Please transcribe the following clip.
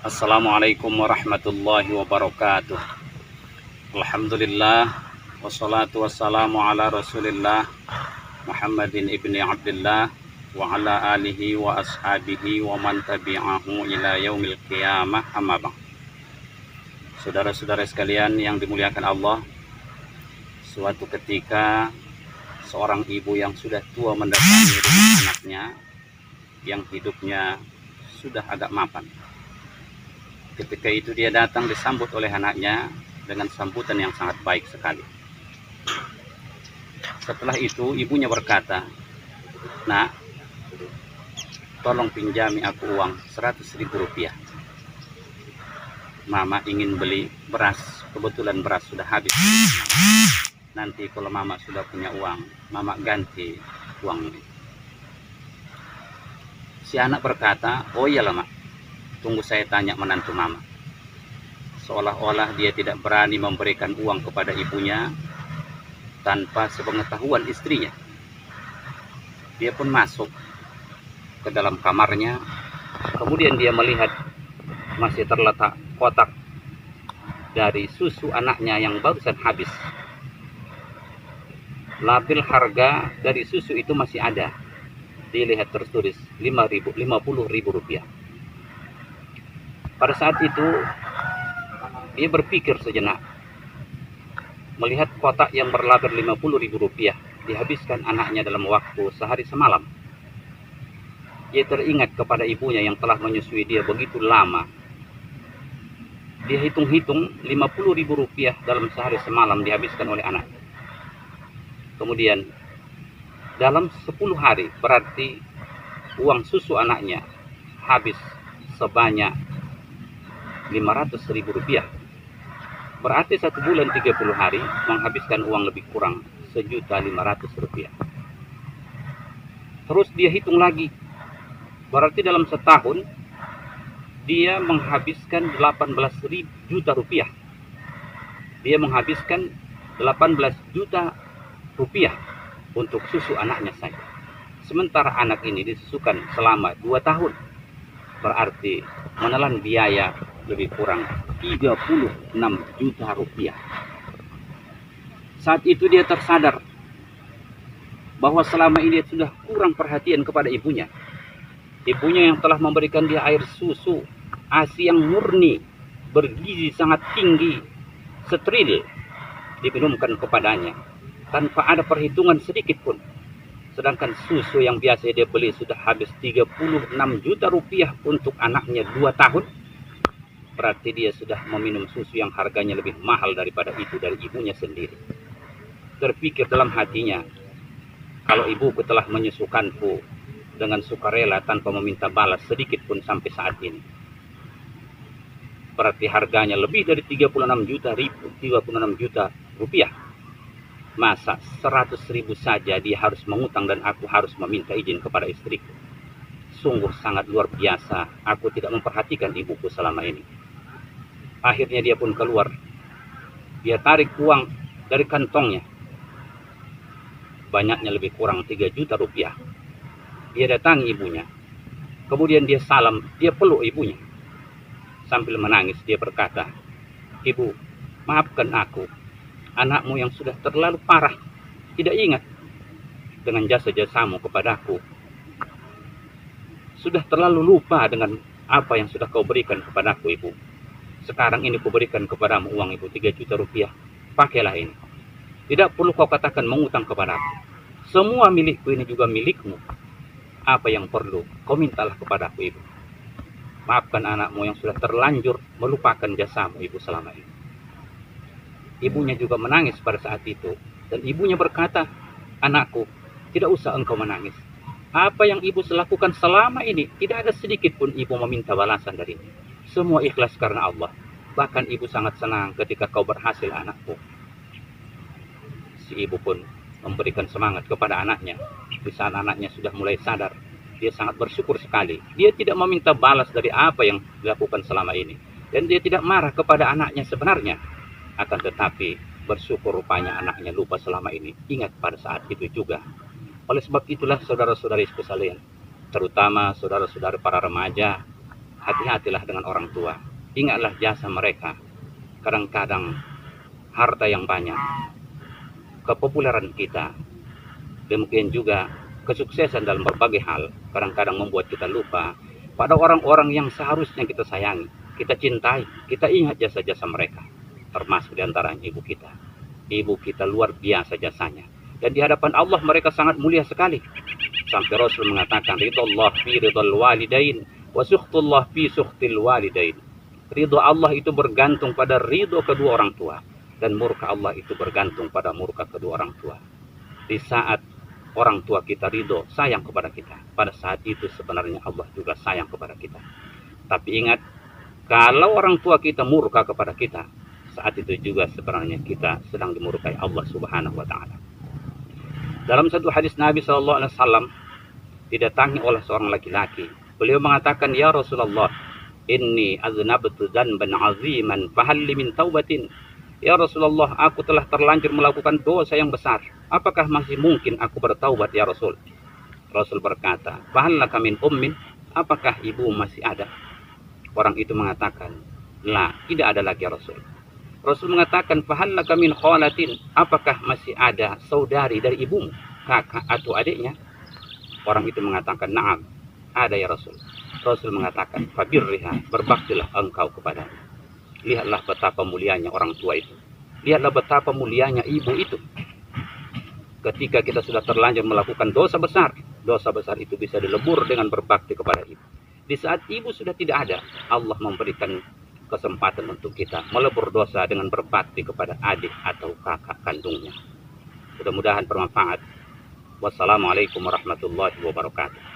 Assalamualaikum warahmatullahi wabarakatuh. Alhamdulillah wassalatu wassalamu ala Rasulillah Muhammadin ibni Abdullah wa ala alihi wa ashabihi wa man tabi'ahu ila yaumil qiyamah, amma ba'd. Saudara-saudara sekalian yang dimuliakan Allah, suatu ketika seorang ibu yang sudah tua mendatangi rumah anaknya yang hidupnya sudah agak mapan. Ketika itu dia datang disambut oleh anaknya dengan sambutan yang sangat baik sekali. Setelah itu ibunya berkata, "Nak, tolong pinjami aku uang 100.000 rupiah. Mama ingin beli beras, kebetulan beras sudah habis. Nanti kalau mama sudah punya uang, mama ganti uang ini." Si anak berkata, "Oh iyalah mak, tunggu saya tanya menantu mama." Seolah-olah dia tidak berani memberikan uang kepada ibunya tanpa sepengetahuan istrinya. Dia pun masuk ke dalam kamarnya. Kemudian dia melihat masih terletak kotak dari susu anaknya yang barusan habis. Label harga dari susu itu masih ada. Dilihat tertulis 50.000 rupiah. Pada saat itu dia berpikir sejenak. Melihat kotak yang berlabel 50.000 rupiah dihabiskan anaknya dalam waktu sehari semalam. Dia teringat kepada ibunya yang telah menyusui dia begitu lama. Dia hitung-hitung 50.000 rupiah dalam sehari semalam dihabiskan oleh anak. Kemudian dalam 10 hari berarti uang susu anaknya habis sebanyak 500.000 rupiah. Berarti 1 bulan 30 hari menghabiskan uang lebih kurang 1.500.000 rupiah. Terus dia hitung lagi. Berarti dalam setahun dia menghabiskan 18 juta rupiah. Dia menghabiskan 18 juta rupiah untuk susu anaknya saja. Sementara anak ini disusukan selama 2 tahun. Berarti menelan biaya lebih kurang 36 juta rupiah. Saat itu dia tersadar bahwa selama ini dia sudah kurang perhatian kepada ibunya. Ibunya yang telah memberikan dia air susu ASI yang murni, bergizi sangat tinggi, steril, diminumkan kepadanya tanpa ada perhitungan sedikit pun. Sedangkan susu yang biasa dia beli sudah habis 36 juta rupiah untuk anaknya 2 tahun. Berarti dia sudah meminum susu yang harganya lebih mahal daripada itu dari ibunya sendiri. Terpikir dalam hatinya, kalau ibuku telah menyusukanku dengan sukarela tanpa meminta balas sedikit pun sampai saat ini, berarti harganya lebih dari 36 juta rupiah. Masa 100.000 saja dia harus mengutang dan aku harus meminta izin kepada istriku. Sungguh sangat luar biasa, aku tidak memperhatikan ibuku selama ini. Akhirnya dia pun keluar. Dia tarik uang dari kantongnya. Banyaknya lebih kurang 3 juta rupiah. Dia datangi ibunya. Kemudian dia salam, dia peluk ibunya. Sambil menangis dia berkata, "Ibu, maafkan aku. Anakmu yang sudah terlalu parah tidak ingat dengan jasa-jasamu kepadaku. Sudah terlalu lupa dengan apa yang sudah kau berikan kepadaku, ibu. Sekarang ini kuberikan kepadamu uang ibu 3 juta rupiah. Pakailah ini. Tidak perlu kau katakan mengutang kepadaku. Semua milikku ini juga milikmu. Apa yang perlu kau mintalah kepadaku, ibu. Maafkan anakmu yang sudah terlanjur melupakan jasamu, ibu, selama ini." Ibunya juga menangis pada saat itu. Dan ibunya berkata, "Anakku, tidak usah engkau menangis. Apa yang ibu lakukan selama ini, tidak ada sedikit pun ibu meminta balasan darinya. Semua ikhlas karena Allah. Bahkan ibu sangat senang ketika kau berhasil, anakku." Si ibu pun memberikan semangat kepada anaknya. Di saat anaknya sudah mulai sadar, dia sangat bersyukur sekali. Dia tidak meminta balas dari apa yang dilakukan selama ini. Dan dia tidak marah kepada anaknya sebenarnya. Akan tetapi bersyukur rupanya anaknya lupa selama ini. Ingat pada saat itu juga. Oleh sebab itulah saudara-saudari sekalian, terutama saudara-saudara para remaja, hati-hatilah dengan orang tua. Ingatlah jasa mereka. Kadang-kadang harta yang banyak, kepopuleran kita, demikian juga kesuksesan dalam berbagai hal, kadang-kadang membuat kita lupa pada orang-orang yang seharusnya kita sayangi, kita cintai, kita ingat jasa-jasa mereka. Termasuk diantaranya ibu kita. Ibu kita luar biasa jasanya. Dan di hadapan Allah mereka sangat mulia sekali. Sampai Rasul mengatakan, ridallah fi ridal walidain, wa sukhtullah fi sukhtil walidain. Ridho Allah itu bergantung pada ridho kedua orang tua. Dan murka Allah itu bergantung pada murka kedua orang tua. Di saat orang tua kita ridho, sayang kepada kita, pada saat itu sebenarnya Allah juga sayang kepada kita. Tapi ingat, kalau orang tua kita murka kepada kita, saat itu juga sebenarnya kita sedang dimurkai Allah Subhanahu wa Ta'ala. Dalam satu hadis Nabi SAW didatangi oleh seorang laki-laki. Beliau mengatakan, ya Rasulullah, inni aznabtu dzanban aziman fahal li min taubatin. Ya Rasulullah, aku telah terlanjur melakukan dosa yang besar. Apakah masih mungkin aku bertaubat ya Rasul? Rasul berkata, fahal laka min ummin? Apakah ibu masih ada? Orang itu mengatakan, la, tidak ada lagi ya Rasul. Rasul mengatakan, fahal laka min khalatin? Apakah masih ada saudari dari ibumu, kakak atau adiknya? Orang itu mengatakan, na'am, ada ya Rasul. Rasul mengatakan, fabirriha, berbaktilah engkau kepadanya. Lihatlah betapa mulianya orang tua itu. Lihatlah betapa mulianya ibu itu. Ketika kita sudah terlanjur melakukan dosa besar itu bisa dilebur dengan berbakti kepada ibu. Di saat ibu sudah tidak ada, Allah memberikan kesempatan untuk kita melebur dosa dengan berbakti kepada adik atau kakak kandungnya. Mudah-mudahan bermanfaat. Wassalamualaikum warahmatullahi wabarakatuh.